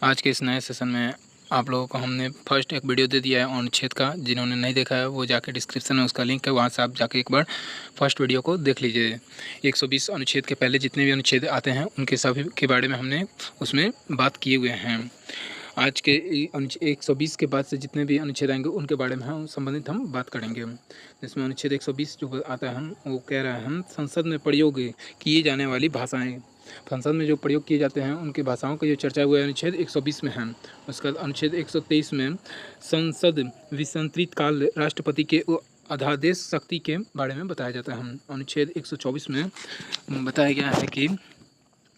आज के इस नए सेशन में आप लोगों को हमने फर्स्ट एक वीडियो दे दिया है अनुच्छेद का। जिन्होंने नहीं देखा है वो जाके डिस्क्रिप्शन में उसका लिंक है, वहाँ से आप जाके एक बार फर्स्ट वीडियो को देख लीजिए। 120 अनुच्छेद के पहले जितने भी अनुच्छेद आते हैं उनके सभी के बारे में हमने उसमें बात किए हुए हैं। आज के 120 के बाद से जितने भी अनुच्छेद आएंगे उनके बारे में हम संबंधित हम बात करेंगे। जिसमें अनुच्छेद 120 जो आता है हम वो कह रहा है हम संसद में प्रयोग किए जाने वाली भाषाएं, संसद में जो प्रयोग किए जाते हैं उनकी भाषाओं का जो चर्चा हुआ है अनुच्छेद 120 में है। उसके बाद अनुच्छेद 123 में संसद विसंतृत काल राष्ट्रपति के अध्यादेश शक्ति के बारे में बताया जाता है। अनुच्छेद 124 में बताया गया है कि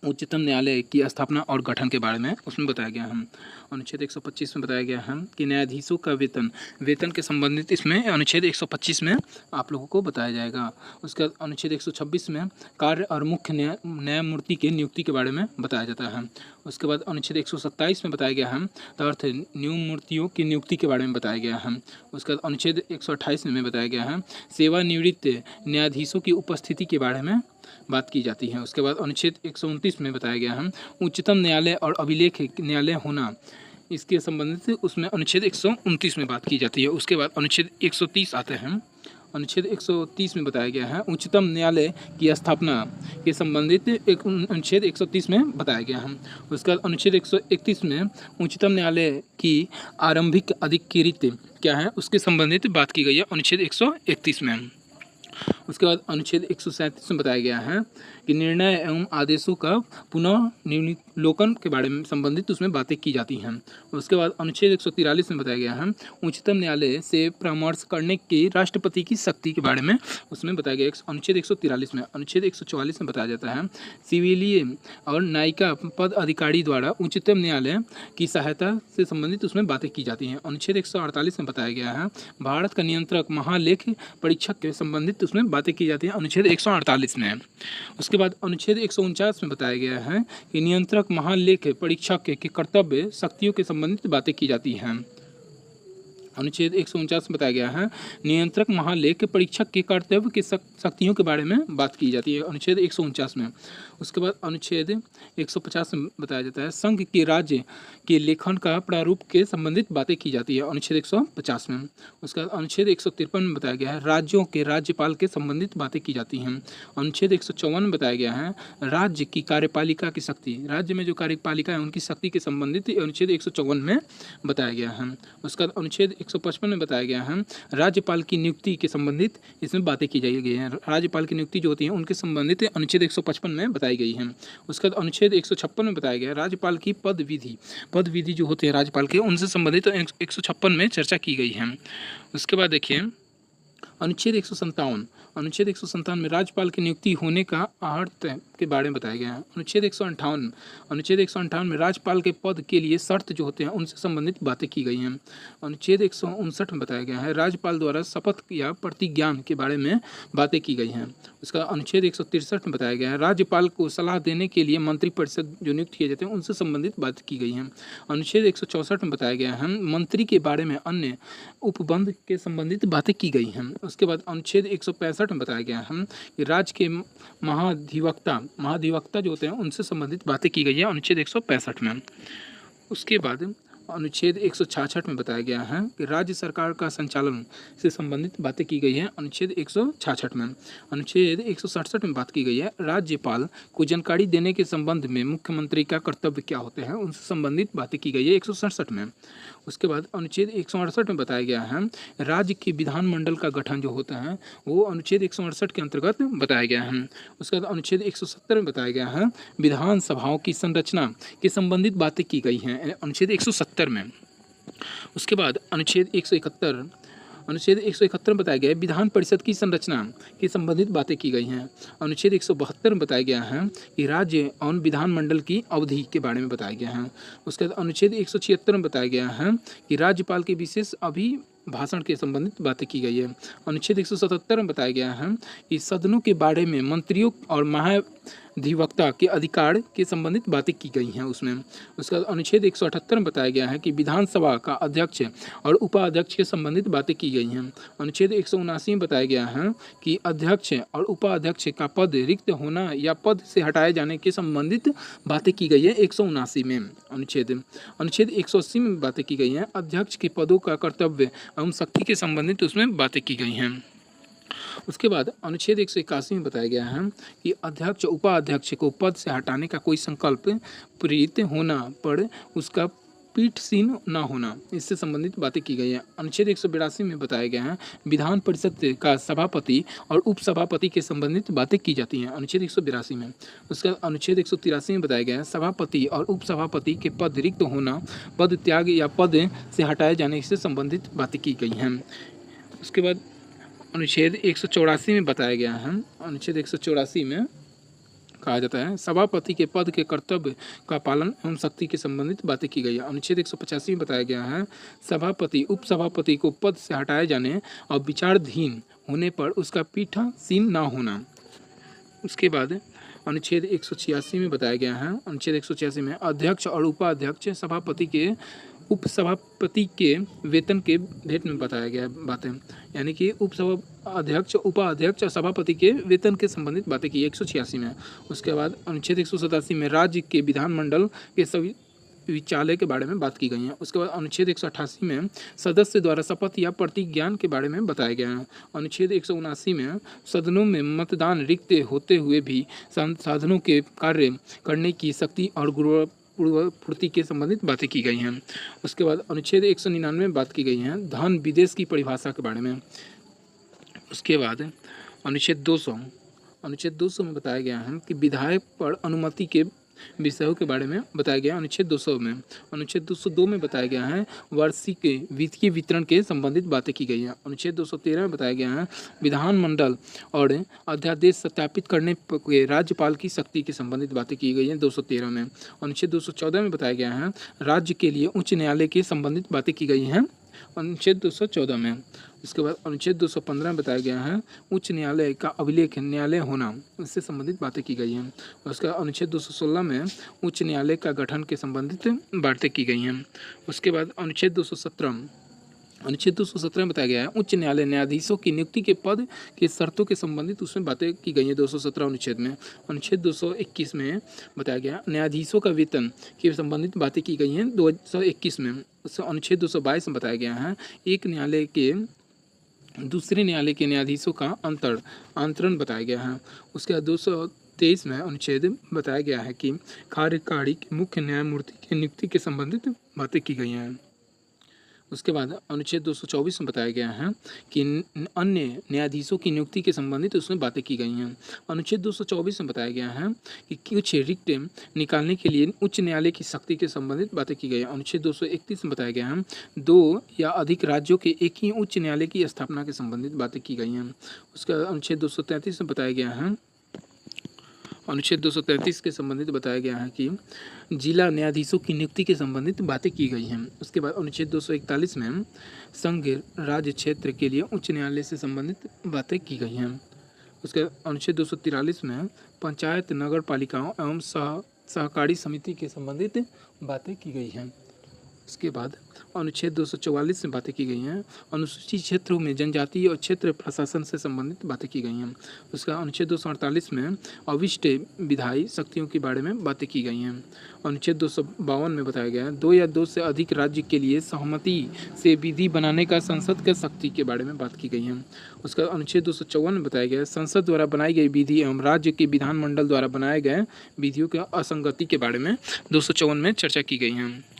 उच्चतम न्यायालय की स्थापना और गठन के बारे में उसमें बताया गया है। अनुच्छेद 125 में बताया गया है कि न्यायाधीशों का वेतन के संबंधित इसमें अनुच्छेद 125 में आप लोगों को बताया जाएगा। उसके बाद अनुच्छेद 126 में कार्य और मुख्य न्यायमूर्ति के नियुक्ति के बारे में बताया जाता है। उसके बाद अनुच्छेद 127 में बताया गया है तदर्थ न्यायमूर्तियों की नियुक्ति के बारे में बताया गया है। उसके बाद अनुच्छेद 128 में बताया गया है सेवानिवृत्त न्यायाधीशों की उपस्थिति के बारे में बात की जाती है। उसके बाद अनुच्छेद 129 में बताया गया है उच्चतम न्यायालय और अभिलेख न्यायालय होना, इसके संबंधित उसमें अनुच्छेद 129 में बात की जाती है। उसके बाद अनुच्छेद 130 आते हैं। अनुच्छेद 130 में बताया गया है उच्चतम न्यायालय की स्थापना के संबंधित एक अनुच्छेद 130 में बताया गया है। उसके बाद अनुच्छेद 131 में उच्चतम न्यायालय की आरंभिक अधिकृत क्या है उसके संबंधित बात की गई है अनुच्छेद 131 में। उसके बाद अनुच्छेद 137 में बताया गया है कि निर्णय एवं आदेशों का पुनः निर्विलोकन के बारे में संबंधित उसमें बातें की जाती हैं। उसके बाद अनुच्छेद 143 में बताया गया है उच्चतम न्यायालय से परामर्श करने के राष्ट्रपति की शक्ति के बारे में उसमें बताया गया। अनुच्छेद 143 में अनुच्छेद 144 में बताया जाता है सिविलिय और न्यायिका पद अधिकारी द्वारा उच्चतम न्यायालय की सहायता से संबंधित उसमें बातें की जाती हैं। अनुच्छेद 148 में बताया गया है भारत का नियंत्रक महालेख परीक्षक के संबंधित उसमें बातें की जाती हैं अनुच्छेद 148 में। उसके बाद अनुच्छेद 149 में बताया गया है कि नियंत्रक महालेख परीक्षक के कर्तव्य शक्तियों के संबंधित बातें की जाती हैं। अनुच्छेद 149 में बताया गया है नियंत्रक महालेख परीक्षक के कर्तव्य के शक्तियों के बारे में बात की जाती है अनुच्छेद 149 में। उसके बाद अनुच्छेद 150 में बताया जाता है संघ के राज्य के लेखन का प्रारूप के संबंधित बातें की जाती है अनुच्छेद 150 में। उसके बाद अनुच्छेद 153 में बताया गया है राज्यों के राज्यपाल के संबंधित बातें की जाती हैं। अनुच्छेद 154 में बताया गया है राज्य की कार्यपालिका की शक्ति, राज्य में जो कार्यपालिका है उनकी शक्ति के संबंधित अनुच्छेद 154 में बताया गया है। उसके बाद अनुच्छेद 155 में बताया गया है राज्यपाल की नियुक्ति के संबंधित इसमें बातें की जाई गई हैं। राज्यपाल की नियुक्ति जो होती है उनके संबंधित अनुच्छेद 155 में बताई गई है। उसके बाद अनुच्छेद 156 में बताया गया राज्यपाल की पद विधि जो होते हैं राज्यपाल के उनसे संबंधित 156 में चर्चा की गई है। उसके बाद देखिए अनुच्छेद 157 में राज्यपाल की नियुक्ति होने का अर्थ के बारे में बताया गया है। अनुच्छेद 158 में राज्यपाल के पद के लिए शर्त जो होते हैं उनसे संबंधित बातें की गई हैं। अनुच्छेद 159 में बताया गया है राज्यपाल द्वारा शपथ या प्रतिज्ञान के बारे में बातें की गई हैं। उसका अनुच्छेद 163 में बताया गया है राज्यपाल को सलाह देने के लिए मंत्रिपरिषद जो नियुक्त किए जाते हैं उनसे संबंधित बात की गई है। अनुच्छेद 164 में बताया गया है मंत्री के बारे में अन्य उपबंध के संबंधित बातें की गई हैं। उसके बाद अनुच्छेद 165 में बताया गया है कि राज्य के महाधिवक्ता जो होते हैं उनसे संबंधित बातें की गई है अनुच्छेद 165 में। उसके बाद अनुच्छेद 166 में बताया गया है कि राज्य सरकार का संचालन से संबंधित बातें की गई है अनुच्छेद 166 में। अनुच्छेद 167 में बात की गई है राज्यपाल को जानकारी देने के संबंध में मुख्यमंत्री का कर्तव्य क्या होते हैं उनसे संबंधित बातें की गई है 167 में। उसके बाद अनुच्छेद 168 में बताया गया है राज्य के विधानमंडल का गठन जो होता है वो अनुच्छेद 168 के अंतर्गत बताया गया है। उसके बाद अनुच्छेद 170 में बताया गया है विधानसभाओं की संरचना के संबंधित बातें की गई हैं अनुच्छेद 170 में। उसके बाद अनुच्छेद 171 में बताया गया है विधान परिषद की संरचना के संबंधित बातें की गई हैं। अनुच्छेद 172 में बताया गया है कि राज्य और विधानमंडल की अवधि के बारे में बताया गया है। उसके बाद अनुच्छेद 176 में बताया गया है कि राज्यपाल के विशेष भाषण के संबंधित बातें की गई है। अनुच्छेद 177 में बताया गया है कि सदनों के बारे में मंत्रियों और अधिवक्ता के अधिकार के संबंधित बातें की गई हैं उसमें। उसका अनुच्छेद 178 में बताया गया है कि विधानसभा का अध्यक्ष और उपाध्यक्ष के संबंधित बातें की गई हैं। अनुच्छेद 179 में बताया गया है कि अध्यक्ष और उपाध्यक्ष का पद रिक्त होना या पद से हटाए जाने के संबंधित बातें की गई है 179 में। अनुच्छेद 180 में बातें की गई हैं अध्यक्ष के पदों का कर्तव्य एवं शक्ति के संबंधित उसमें बातें की गई हैं। उसके बाद अनुच्छेद 181 में बताया गया है कि अध्यक्ष उपाध्यक्ष को पद से हटाने का कोई संकल्प प्रेरित होना पर उसका पीठसीन न होना, इससे संबंधित बातें की गई हैं। अनुच्छेद 182 में बताया गया है विधान परिषद का सभापति और उपसभापति के संबंधित बातें की जाती हैं अनुच्छेद 182 में। उसका अनुच्छेद 183 में बताया गया है सभापति और उपसभापति के पद रिक्त होना, पद त्याग या पद से हटाए जाने से संबंधित बातें की गई हैं। उसके बाद अनुच्छेद 184 में बताया गया है, अनुच्छेद 184 में कहा जाता है सभापति के पद के कर्तव्य का पालन एवं शक्ति के संबंधित बातें की गई है। अनुच्छेद 185 में बताया गया है सभापति उपसभापति को पद से हटाए जाने और विचाराधीन होने पर उसका पीठासीन न होना। उसके बाद अनुच्छेद 186 में बताया गया है, अनुच्छेद 186 में अध्यक्ष और उपाध्यक्ष सभापति के उपसभापति के वेतन के भेंट में बताया गया बातें, यानी कि अध्यक्ष उपाध्यक्ष और सभापति के वेतन के संबंधित बातें की 186 में। उसके बाद अनुच्छेद 187 में राज्य के विधानमंडल के सभी विचालय के बारे में बात की गई है। उसके बाद अनुच्छेद 188 में सदस्य द्वारा शपथ या प्रतिज्ञान के बारे में बताया गया है। अनुच्छेद 179 में सदनों में मतदान रिक्त होते हुए भी संसाधनों के कार्य करने की शक्ति और पूर्ति के संबंधित बातें की गई हैं। उसके बाद अनुच्छेद 199 में बात की गई है धन विदेश की परिभाषा के बारे में। उसके बाद अनुच्छेद 200 में बताया गया है कि विधायक पर अनुमति के विषयों के बारे में बताया गया अनुच्छेद 200 में। अनुच्छेद 202 में बताया गया है वार्षिक वित्तीय वितरण के संबंधित बातें की गई हैं। अनुच्छेद 213 में बताया गया है विधानमंडल और अध्यादेश सत्यापित करने के राज्यपाल की शक्ति के संबंधित बातें की गई हैं 213 में। अनुच्छेद 214 में बताया गया है राज्य के लिए उच्च न्यायालय के संबंधित बातें की गई हैं अनुच्छेद 214 में। उसके बाद अनुच्छेद 215 में बताया गया है उच्च न्यायालय का अभिलेख न्यायालय होना, इससे संबंधित बातें की गई हैं। उसका अनुच्छेद 216 में उच्च न्यायालय का गठन के संबंधित बातें की गई हैं। उसके बाद अनुच्छेद 217 में बताया गया है उच्च न्यायालय न्यायाधीशों की नियुक्ति के पद के शर्तों के संबंधित उसमें बातें की गई हैं 217 अनुच्छेद में। अनुच्छेद 221 में बताया गया न्यायाधीशों का वेतन के संबंधित बातें की गई हैं 221 में। अनुच्छेद 222 में बताया गया है एक न्यायालय के दूसरे न्यायालय के न्यायाधीशों का अंतरण बताया गया है। उसके बाद 223 में अनुच्छेद बताया गया है कि कार्यकारी के मुख्य न्यायमूर्ति की नियुक्ति के संबंधित बातें की गई हैं। उसके बाद अनुच्छेद 224 में बताया गया है कि अन्य न्यायाधीशों की नियुक्ति के संबंधित उसमें बातें की गई हैं। अनुच्छेद 224 में बताया गया है कि कुछ रिक्त निकालने के लिए उच्च न्यायालय की शक्ति के संबंधित बातें की गई हैं। अनुच्छेद 231 में बताया गया है 2 या अधिक राज्यों के एक ही उच्च न्यायालय की स्थापना के संबंधित बातें की गई हैं। उसका अनुच्छेद 233 में बताया गया है अनुच्छेद 233 के संबंधित बताया गया है कि जिला न्यायाधीशों की नियुक्ति के संबंधित बातें की गई हैं। उसके बाद अनुच्छेद 241 में संघ राज्य क्षेत्र के लिए उच्च न्यायालय से संबंधित बातें की गई हैं। उसके अनुच्छेद 243 में पंचायत नगर पालिकाओं एवं सहकारी समिति के संबंधित बातें की गई हैं। उसके बाद अनुच्छेद 244 में बातें की गई हैं अनुसूचित क्षेत्रों में जनजातीय और क्षेत्र प्रशासन से संबंधित बातें की गई हैं। उसका अनुच्छेद 248 में अविष्ट विधायी शक्तियों के बारे में बातें की गई हैं। अनुच्छेद 252 में बताया गया है 2 या 2 से अधिक राज्य के लिए सहमति से विधि बनाने का संसद के शक्ति के बारे में बात की गई है। उसका अनुच्छेद 254 में बताया गया है संसद द्वारा बनाई गई विधि एवं राज्य के विधानमंडल द्वारा बनाए गए विधियों की असंगति के बारे में 254 में चर्चा की गई है।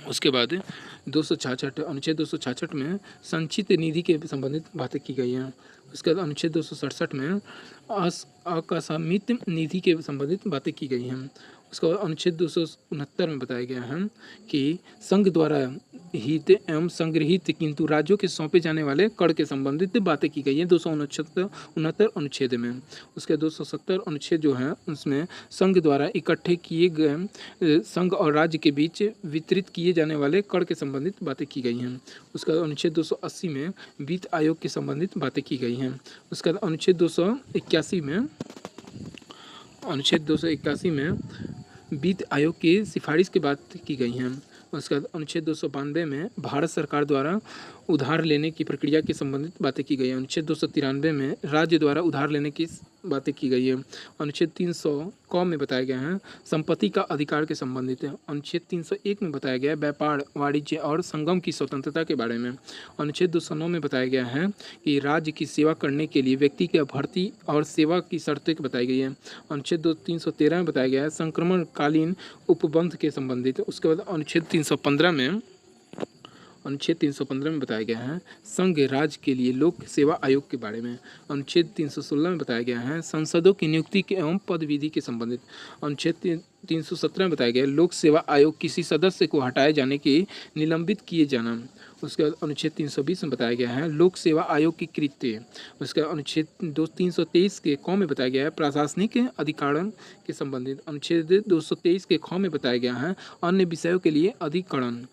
उसके बाद 266 अनुच्छेद 266 में संचित निधि के संबंधित बातें की गई हैं। उसके बाद अनुच्छेद 267 में अकस्मित निधि के संबंधित बातें की गई हैं। उसके बाद अनुच्छेद 269 में बताया गया है कि संघ द्वारा हित एवं संग्रहित किंतु राज्यों के सौंपे जाने वाले कर के संबंधित बातें की गई हैं 269 अनुच्छेद में। उसके 270 अनुच्छेद जो है उसमें संघ द्वारा इकट्ठे किए गए संघ और राज्य के बीच वितरित किए जाने वाले कर के संबंधित बातें की गई हैं। उसका अनुच्छेद 280 में वित्त आयोग के संबंधित बातें की गई हैं। उसका अनुच्छेद 281 में अनुच्छेद 281 में वित्त आयोग की सिफारिश की बात की गई है। उसके बाद अनुच्छेद 292 में भारत सरकार द्वारा उधार लेने की प्रक्रिया के संबंधित बातें की गई है। अनुच्छेद 293 में राज्य द्वारा उधार लेने की बातें की गई है। अनुच्छेद 300 क में बताया गया है संपत्ति का अधिकार के संबंधित है। अनुच्छेद 301 में बताया गया है व्यापार, वाणिज्य और संगम की स्वतंत्रता के बारे में। अनुच्छेद 209 में बताया गया है कि राज्य की सेवा करने के लिए व्यक्ति की भर्ती और सेवा की शर्तें बताई गई है। अनुच्छेद 313 में बताया गया है संक्रमणकालीन उपबंध के संबंधित। उसके बाद अनुच्छेद 315 में बताया गया है संघ राज्य के लिए लोक सेवा आयोग के बारे में। अनुच्छेद 316 में बताया गया है सांसदों की नियुक्ति के एवं पद विधि के संबंधित। अनुच्छेद 317 में बताया गया है लोक सेवा आयोग किसी सदस्य को हटाए जाने के निलंबित किए जाना। उसके बाद अनुच्छेद 320 में बताया गया है लोक सेवा आयोग की कृत्य। उसके अनुच्छेद 323 के क में बताया गया है प्रशासनिक अधिकारण के संबंधित। अनुच्छेद 223 के ख में बताया गया है अन्य विषयों के लिए अधिकरण।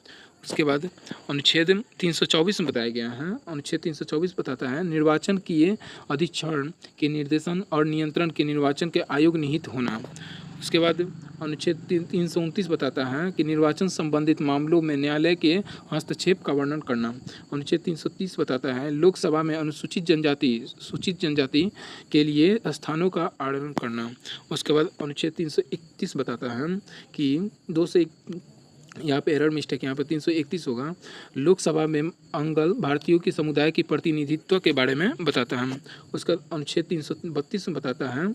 उसके बाद अनुच्छेद 324 में बताया गया है अनुच्छेद 324 बताता है निर्वाचन किए अधीक्षण के निर्देशन और नियंत्रण के निर्वाचन के आयोग निहित होना। उसके बाद अनुच्छेद 329 बताता है कि निर्वाचन संबंधित मामलों में न्यायालय के हस्तक्षेप का वर्णन करना। अनुच्छेद 330 बताता है लोकसभा में सूचित जनजाति के लिए स्थानों का आरक्षण करना। उसके बाद अनुच्छेद 331 बताता है कि यहाँ पे एरर मिस्टेक, यहाँ पे 331 होगा। लोकसभा में अंगल भारतीयों के समुदाय की प्रतिनिधित्व के बारे में बताता है। उसका अनुच्छेद 332 में बताता है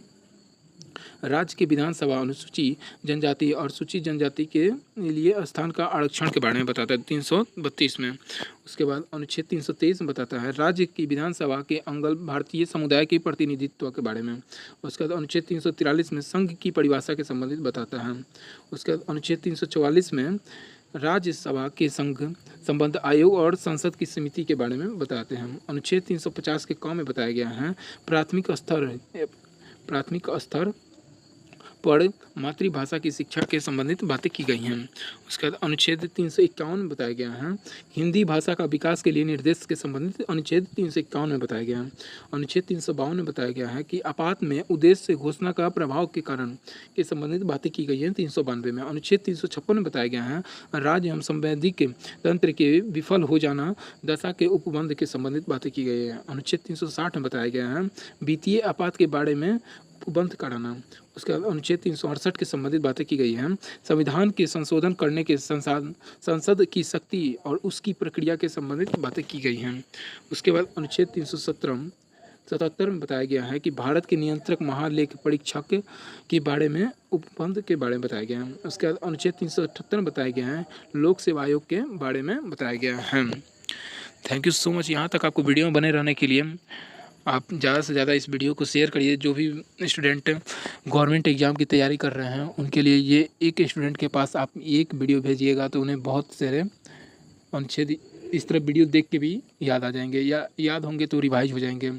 राज्य के विधानसभा अनुसूचित जनजाति और सूचित जनजाति के लिए स्थान का आरक्षण के बारे में बताता है 332 में। उसके बाद अनुच्छेद 323 में बताता है राज्य की विधानसभा के अंगल भारतीय समुदाय के प्रतिनिधित्व के बारे में। उसके बाद अनुच्छेद 343 में संघ की परिभाषा के संबंधित बताता है। उसके बाद अनुच्छेद 344 में राज्यसभा के संघ संबंध आयोग और संसद की समिति के बारे में बताते हैं। अनुच्छेद 350 के क में बताया गया है प्राथमिक स्तर पर मातृभाषा की शिक्षा के संबंधित बातें की गई हैं। उसके बाद अनुच्छेद 351 में बताया गया है हिंदी भाषा का विकास के लिए निर्देश के संबंधित अनुच्छेद 351 में बताया गया है। अनुच्छेद 352 में बताया गया है कि आपात में उद्देश्य घोषणा का प्रभाव के कारण के संबंधित बातें की गई हैं 392 में। अनुच्छेद 356 में बताया गया है राज्य एवं संवैधानिक तंत्र के विफल हो जाना दशा के उपबंध के संबंधित बातें की गई है। अनुच्छेद 360 में बताया गया है वित्तीय आपात के बारे में उपबंध कराना। उसके बाद अनुच्छेद 368 के संबंधित बातें की गई हैं संविधान के संशोधन करने के संसद की शक्ति और उसकी प्रक्रिया के संबंधित बातें की गई हैं। उसके बाद अनुच्छेद 377 में बताया गया है कि भारत के नियंत्रक महालेख परीक्षक के बारे में उपबंध के बारे में बताया गया है। उसके बाद अनुच्छेद 378 में बताया गया है लोक सेवा आयोग के बारे में बताया गया है। Thank you so much. यहाँ तक आपको वीडियो में बने रहने के लिए आप ज़्यादा से ज़्यादा इस वीडियो को शेयर करिए। जो भी स्टूडेंट गवर्नमेंट एग्ज़ाम की तैयारी कर रहे हैं उनके लिए ये एक स्टूडेंट के पास आप एक वीडियो भेजिएगा तो उन्हें बहुत सारे अनुच्छेद इस तरह वीडियो देख के भी याद आ जाएंगे या याद होंगे तो रिवाइज हो जाएंगे।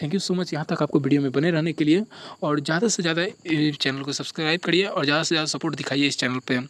थैंक यू सो मच यहाँ तक आपको वीडियो में बने रहने के लिए और ज़्यादा से ज़्यादा चैनल को सब्सक्राइब करिए और ज़्यादा से ज़्यादा सपोर्ट दिखाइए इस चैनल पर।